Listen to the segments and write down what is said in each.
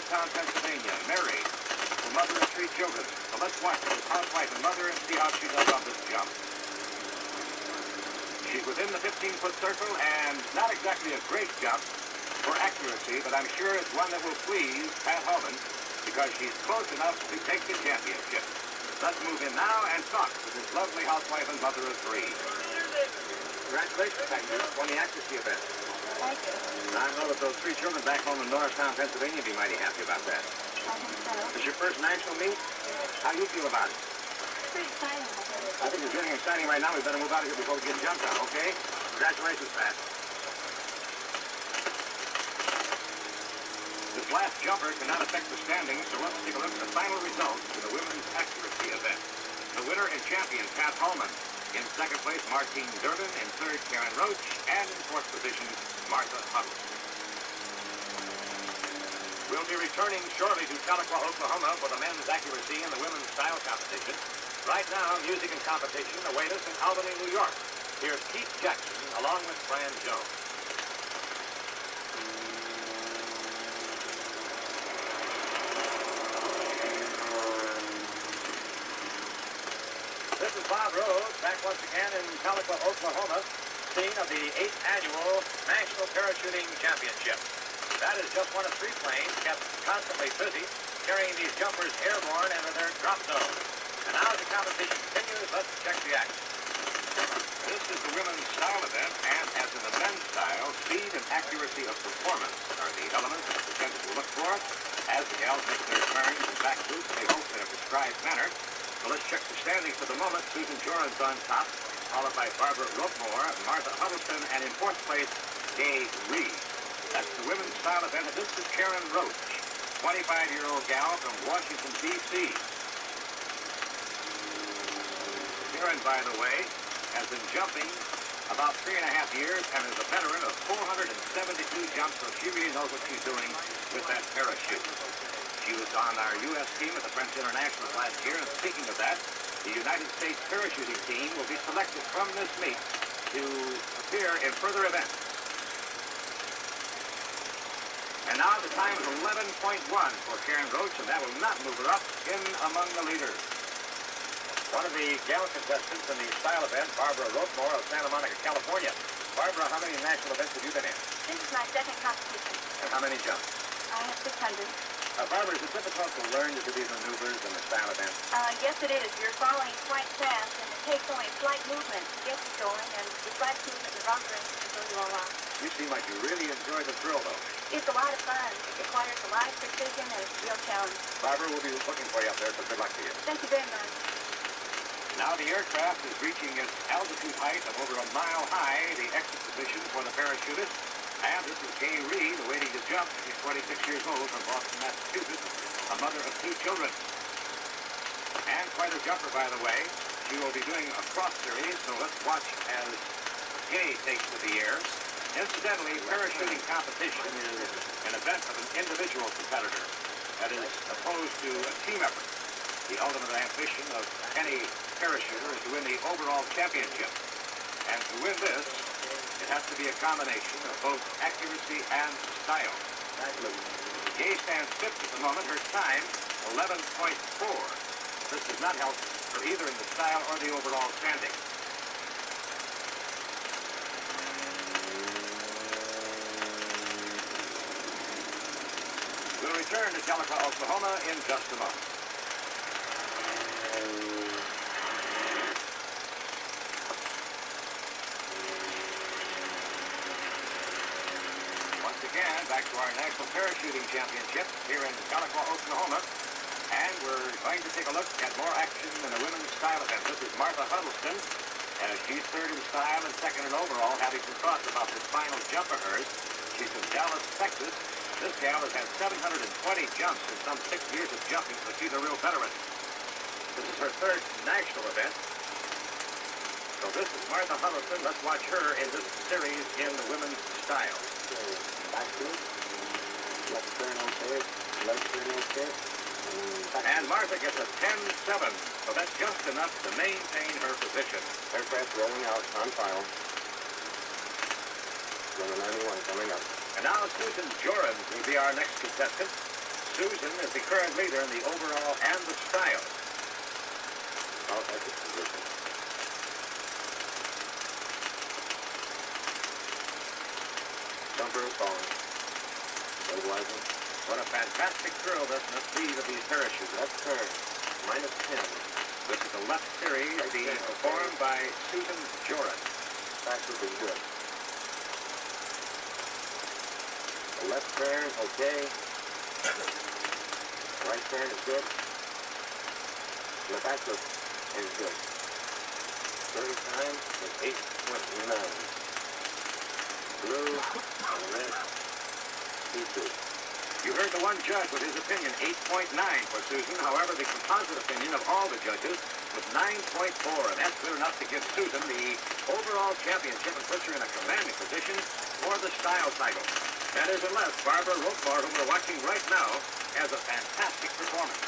Norristown, Pennsylvania, married, the mother of 3 children. So let's watch this housewife and mother and see how she does on this jump. She's within the 15-foot circle, and not exactly a great jump for accuracy, but I'm sure it's one that will please Pat Holman because she's close enough to take the championship. Let's move in now and talk with this lovely housewife and mother of 3. Congratulations, thank you, on the accuracy event. Thank you. And I know that those 3 children back home in Norristown, Pennsylvania, will be mighty happy about that. I think so. This your first national meet? How do you feel about it? Pretty exciting, I think. I think it's getting exciting right now. We better move out of here before we get jumped on, okay? Congratulations, Pat. This last jumper cannot affect the standings, so let's take a look at the final results for the women's accuracy event. The winner and champion, Pat Holman. In second place, Martine Durbin. In third, Karen Roach. And in fourth position, Martha Huddleston. We'll be returning shortly to Tahlequah, Oklahoma for the men's accuracy and the women's style competition. Right now, music and competition await us in Albany, New York. Here's Keith Jackson along with Fran Jones. This is Bob Rhodes, back once again in Tahlequah, Oklahoma, scene of the 8th annual National Parachuting Championship. That is just one of 3 planes kept constantly busy, carrying these jumpers airborne into their drop zone. And now the competition continues. Let's check the action. This is the women's style event, and as in the men's style, speed and accuracy of performance are the elements that the judges will look for as the gals make their turns and back loops, they hope in a prescribed manner. So let's check the standings for the moment. Susan Joran's on top, followed by Barbara Roquemore, Martha Huddleston, and in 4th place, Gay Reed. That's the women's style event, and this is Karen Roach, 25-year-old gal from Washington, D.C. Karen, by the way, has been jumping about 3.5 years and is a veteran of 472 jumps, so she really knows what she's doing with that parachute. She was on our U.S. team at the French Internationals last year, and speaking of that, the United States parachuting team will be selected from this meet to appear in further events. And now the time is 11.1 for Karen Roach, and that will not move her up in among the leaders. One of the gal contestants in the style event, Barbara Roquemore of Santa Monica, California. Barbara, how many national events have you been in? This is my 2nd competition. And how many jumps? I have 600. Barbara, is it difficult to learn to do these maneuvers in the style event? Yes, it is. You're following quite fast, and it takes only slight movement to get you going, and besides movement, the rocker can throw you all off. You seem like you really enjoy the thrill, though. It's a lot of fun. It requires a lot of precision, and it's a real challenge. Barbara, we'll be looking for you up there, so good luck to you. Thank you very much. Now the aircraft is reaching its altitude height of over a mile high, the exit position for the parachutist. And this is Gay Reed awaiting to jump. She's 26 years old from Boston, Massachusetts, a mother of 2 children. And quite a jumper, by the way. She will be doing a cross series, so let's watch as Gay takes to the air. Incidentally, parachuting competition is an event of an individual competitor that is opposed to a team effort. The ultimate ambition of any parachuter is to win the overall championship. And to win this, it has to be a combination of both accuracy and style. Gay stands 5th at the moment. Her time, 11.4. This does not help her either in the style or the overall standing. We'll return to Tahlequah, Oklahoma in just a moment. Once again, back to our National Parachuting Championship here in Tahlequah, Oklahoma. And we're going to take a look at more action in the women's style event. This is Martha Huddleston. She's 3rd in style and 2nd in overall, having some thoughts about this final jump of hers. She's from Dallas, Texas. This gal has had 720 jumps in some 6 years of jumping, so she's a real veteran. This is her 3rd national event. So this is Martha Huddleston. Let's watch her in this series in the women's style. Back to it. Left turn okay. Left turn okay. And Martha gets a 10-7, so that's just enough to maintain her position. Aircraft rolling out on file. Runway 91 coming up. And now Susan Joran will be our next contestant. Susan is the current leader in the overall and the style. All types of positions. Jumper is falling. Stabilizing. What a fantastic thrill this must be to these parachutes. Left turn. -10. This is the left series being performed by Susan Joran. Back would be good. The left turn, okay. Right turn is good. The back is good. 30 times is 8.9. Blue and red. C2. You heard the one judge with his opinion, 8.9 for Susan. However, the composite opinion of all the judges was 9.4, and that's good enough to give Susan the overall championship and puts her in a commanding position for the style title. That is unless Barbara Roquemore, whom we're watching right now, has a fantastic performance.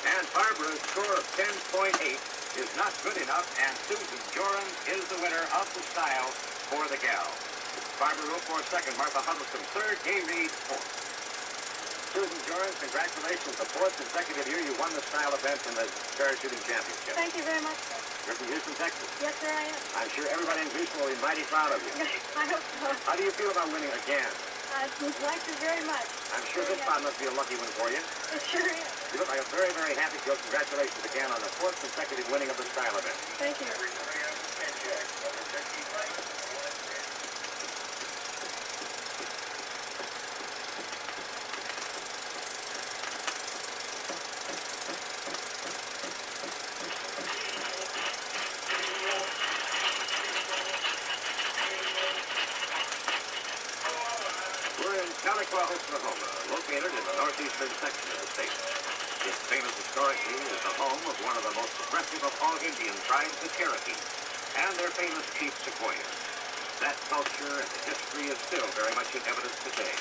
And Barbara's score of 10.8 is not good enough, and Susan Joran is the winner of the style for the gal. Barbara Roquemore second, Martha Huddleston third, Gay Reed fourth. Susan Joran, congratulations. The fourth consecutive year you won the style event in the parachuting championship. Thank you very much, sir. You're from Houston, Texas. Yes, sir, I am. I'm sure everybody in Houston will be mighty proud of you. I hope so. How do you feel about winning again? I like you very much. I'm sure this time must be a lucky one for you. It sure is. You look like a very, very happy girl. Congratulations again on the fourth consecutive winning of the style event. Thank you. Oklahoma, located in the northeastern section of the state. It's famous historically as the home of one of the most progressive of all Indian tribes, the Cherokee, and their famous chief Sequoia. That culture and history is still very much in evidence today.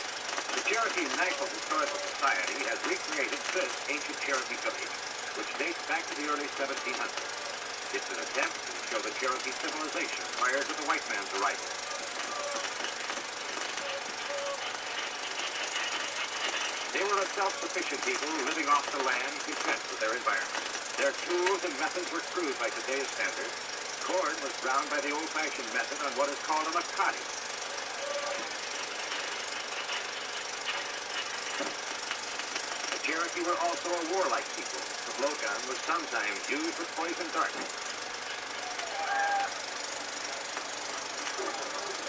The Cherokee National Historical Society has recreated this ancient Cherokee village, which dates back to the early 1700s. It's an attempt to show the Cherokee civilization prior to the white man's arrival. They were a self-sufficient people living off the land, content with their environment. Their tools and methods were crude by today's standards. Corn was ground by the old-fashioned method on what is called a macati. The Cherokee were also a warlike people. The blowgun was sometimes used with poison darts.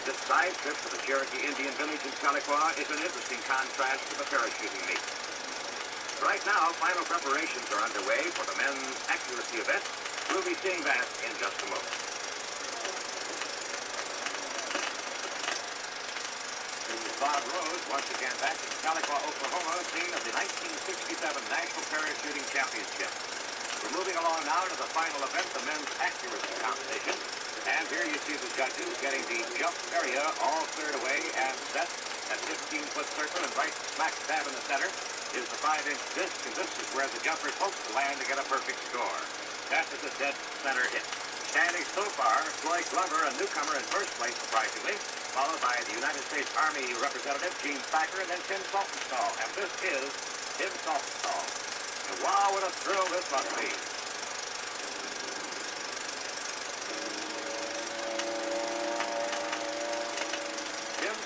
This side trip to the Cherokee Indian village in Tahlequah is an interesting contrast to the parachuting meet. Right now, final preparations are underway for the men's accuracy event. We'll be seeing that in just a moment. This is Bob Rose, once again back in Tahlequah, Oklahoma, scene of the 1967 National Parachuting Championship. We're moving along now to the final event, the men's accuracy competition. And here you see the judges getting the jump area all cleared away and set. That 15-foot circle, and right smack dab in the center is the 5-inch disc, and this is where the jumpers hope to land to get a perfect score. That is a dead center hit. Standing so far, Floyd Glover, a newcomer in first place, surprisingly, followed by the United States Army representative, Gene Thacker, and then Tim Saltonstall. And this is Tim Saltonstall. And wow, what a thrill this must be.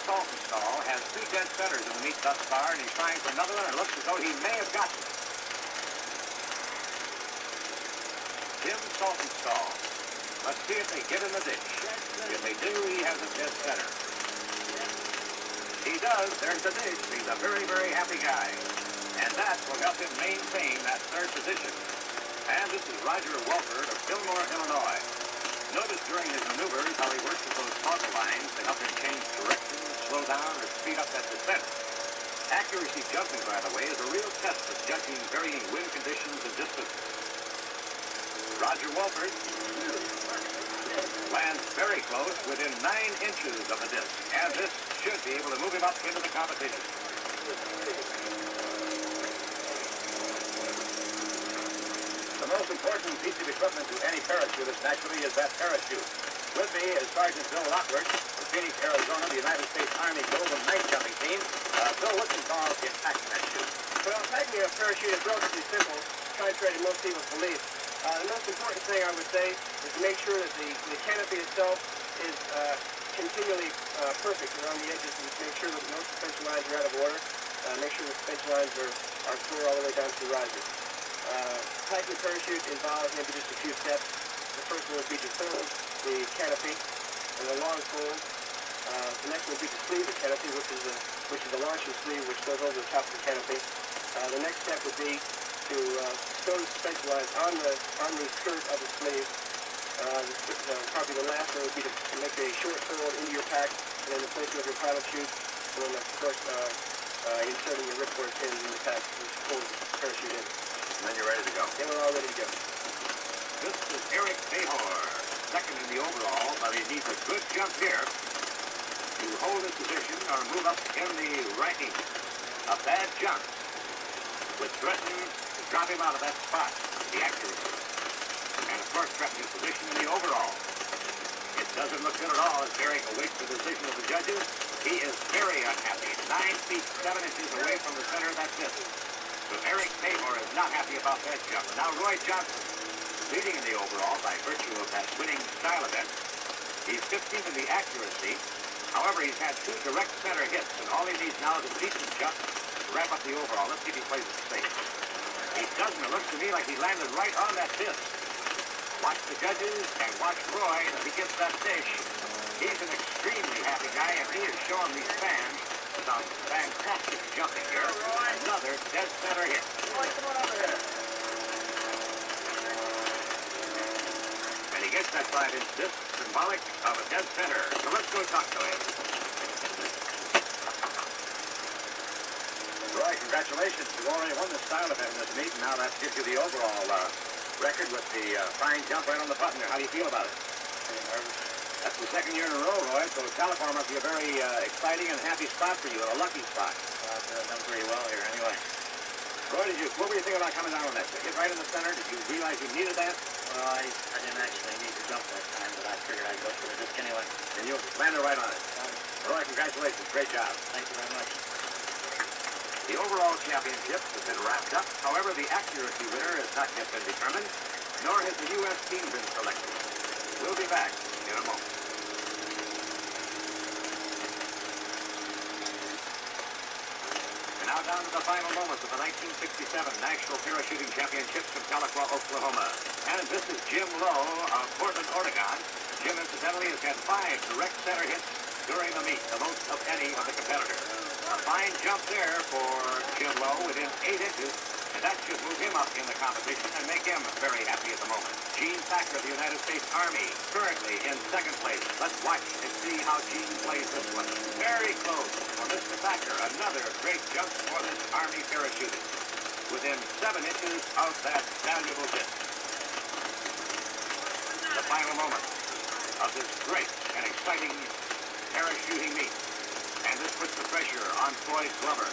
Saltonstall has 2 dead centers in the meet thus far, and he's trying for another one, and it looks as though he may have gotten it. Tim Saltonstall. Let's see if they get in the ditch. If they do, he has a dead center. He does. There's the ditch. He's a very, very happy guy. And that will help him maintain that third position. And this is Roger Wolford of Fillmore, Illinois. Notice during his maneuvers how he works with those toggle lines to help him change direction, slow down, or speed up that descent. Accuracy jumping, by the way, is a real test of judging varying wind conditions and distance. Roger Wolford lands very close, within 9 inches of the disc, and this should be able to move him up into the competition. The most important piece of equipment to any parachutist, naturally, is that parachute. With me is Sergeant Bill Lockwood of Phoenix, Arizona, the United States Army Golden Knight Jumping Team. Bill, what's involved in packing that chute? Well, packing a parachute is relatively simple, contrary to most people's belief. The most important thing I would say is to make sure that the canopy itself is continually perfect around the edges, and make sure that no suspension lines are out of order. Make sure the suspension lines are clear all the way down to the riser. Packing a parachute involves maybe just a few steps. The first one would be to fold the canopy and the long fold. The next one would be to sleeve the canopy, which is the launching sleeve, which goes over the top of the canopy. The next step would be to sew the suspension lines on the skirt of the sleeve. Probably the last one would be to make a short fold into your pack, and then the placement of your pilot chute, and then of course inserting your ripcord pin in the pack to hold the parachute in. And then you're ready to go. Then we're all ready to go. This is Eric Behor, second in the overall, but he needs a good jump here to hold his position or move up in the rankings. A bad jump would threaten to drop him out of that spot, the accuracy, and of course threaten his position in the overall. It doesn't look good at all as Eric awaits the decision of the judges. He is very unhappy, 9 feet 7 inches away from the center of that disc. So Eric Behor is not happy about that jump. And now Roy Johnson, leading in the overall by virtue of that winning style event. He's 15th in the accuracy. However, he's had 2 direct center hits, and all he needs now is a decent jump to wrap up the overall. Let's see if he plays it safe. He doesn't. It looks to me like he landed right on that disc. Watch the judges and watch Roy as he gets that fish. He's an extremely happy guy, and he is showing these fans some fantastic jumping here. Another dead center hit. Roy, come on over here. And he gets that 5-inch disc, symbolic of a dead center. So let's go talk to him. Roy, congratulations. You already won the style event in this meet, and now that gives you the overall record with the fine jump right on the button there. How do you feel about it? That's the 2nd year in a row, Roy, so California must be a very exciting and happy spot for you, and a lucky spot. I've done pretty well here anyway. Roy, what were you thinking about coming down on that? Hit right in the center? Did you realize you needed that? Well, I didn't actually need to jump that time, but I figured I'd go for the disc anyway. And you landed right on it. Roy, congratulations. Great job. Thank you very much. The overall championships have been wrapped up. However, the accuracy winner has not yet been determined, nor has the U.S. team been selected. We'll be back in a moment. And now down to the final moments of the 1967 National Parachuting Championships from Tahlequah, Oklahoma. And this is Jim Lowe of Portland, Oregon. Jim, incidentally, has had 5 direct center hits during the meet, the most of any of the competitors. A fine jump there for Jim Lowe within 8 inches, and that should move him up in the competition and make him very happy at the moment. Gene Thacker of the United States Army, currently in 2nd place. Let's watch and see how Gene plays this one. Very close for Mr. Thacker. Another great jump for this Army parachutist, within 7 inches of that valuable disc. The final moment of this great and exciting parachuting meet. And this puts the pressure on Floyd Glover.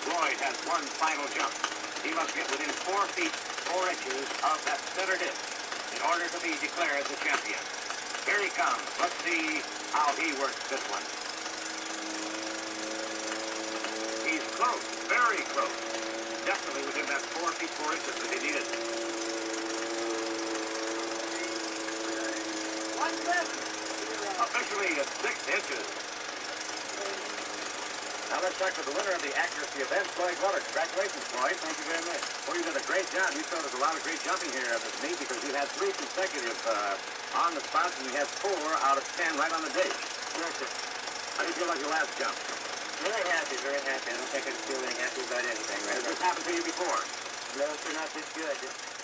Floyd has one final jump. He must get within 4 feet, 4 inches of that center disc in order to be declared the champion. Here he comes. Let's see how he works this one. He's close, very close. Definitely within that 4 feet, 4 inches that he needed. Officially at 6 inches. Now let's check with the winner of the accuracy event, Floyd Glover. Congratulations, Floyd. Thank you very much. Well, you did a great job. You showed us a lot of great jumping here at this meet because you had 3 consecutive on the spots, and you had 4 out of 10 right on the date. Yes, sir. How do you feel like your last jump? Very happy, very happy. I don't think I'd feel very happy about anything right Has now. this happened to you before? No, sir, not this good.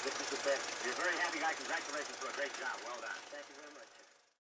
This is the best. You're a very happy guy. Congratulations for a great job. Well done. Thank you very much.